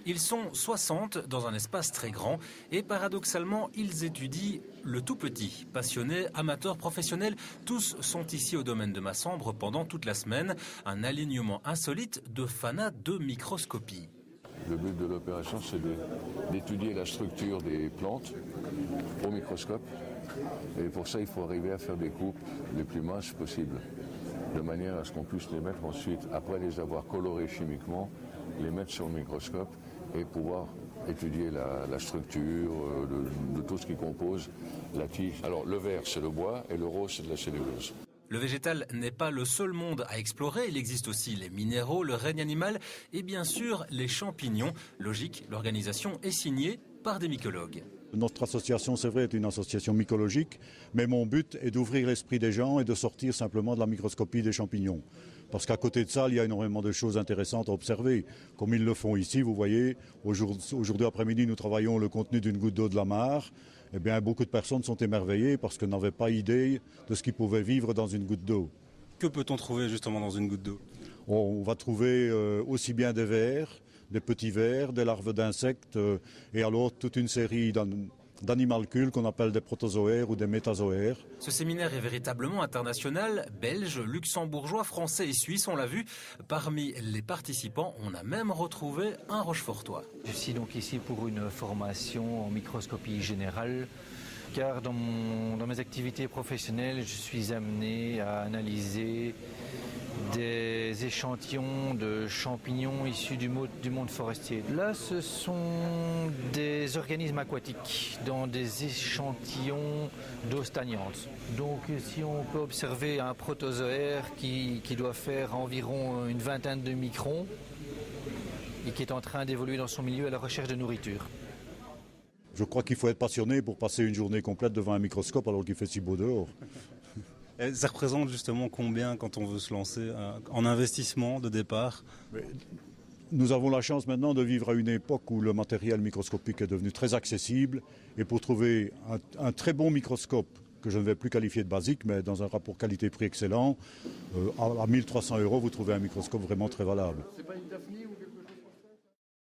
Ils sont 60 dans un espace très grand et paradoxalement, ils étudient le tout petit. Passionnés, amateurs, professionnels, tous sont ici au domaine de Massembre pendant toute la semaine. Un alignement insolite de fanats de microscopie. Le but de l'opération, c'est d'étudier la structure des plantes au microscope. Et pour ça, il faut arriver à faire des coupes les plus minces possibles, de manière à ce qu'on puisse les mettre ensuite, après les avoir colorées chimiquement, les mettre sur le microscope et pouvoir étudier la structure de tout ce qui compose la tige. Alors le vert, c'est le bois et le rose, c'est de la cellulose. Le végétal n'est pas le seul monde à explorer. Il existe aussi les minéraux, le règne animal et bien sûr les champignons. Logique, l'organisation est signée par des mycologues. Notre association, c'est vrai, est une association mycologique, mais mon but est d'ouvrir l'esprit des gens et de sortir simplement de la microscopie des champignons. Parce qu'à côté de ça, il y a énormément de choses intéressantes à observer. Comme ils le font ici, vous voyez, aujourd'hui après-midi, nous travaillons le contenu d'une goutte d'eau de la mare. Eh bien, beaucoup de personnes sont émerveillées parce qu'elles n'avaient pas idée de ce qui pouvait vivre dans une goutte d'eau. Que peut-on trouver justement dans une goutte d'eau ? On va trouver aussi bien des vers, des petits vers, des larves d'insectes et alors toute une série d'animalcules qu'on appelle des protozoaires ou des métazoaires. Ce séminaire est véritablement international. Belges, luxembourgeois, français et suisses, on l'a vu. Parmi les participants, on a même retrouvé un rochefortois. Je suis donc ici pour une formation en microscopie générale. Car dans mes activités professionnelles, je suis amené à analyser des échantillons de champignons issus du monde forestier. Là, ce sont des organismes aquatiques dans des échantillons d'eau stagnante. Donc ici, on peut observer un protozoaire qui doit faire environ une vingtaine de microns et qui est en train d'évoluer dans son milieu à la recherche de nourriture. Je crois qu'il faut être passionné pour passer une journée complète devant un microscope alors qu'il fait si beau dehors. Et ça représente justement combien quand on veut se lancer en investissement de départ ? Nous avons la chance maintenant de vivre à une époque où le matériel microscopique est devenu très accessible. Et pour trouver un très bon microscope, que je ne vais plus qualifier de basique, mais dans un rapport qualité-prix excellent, à 1 300 €, vous trouvez un microscope vraiment très valable.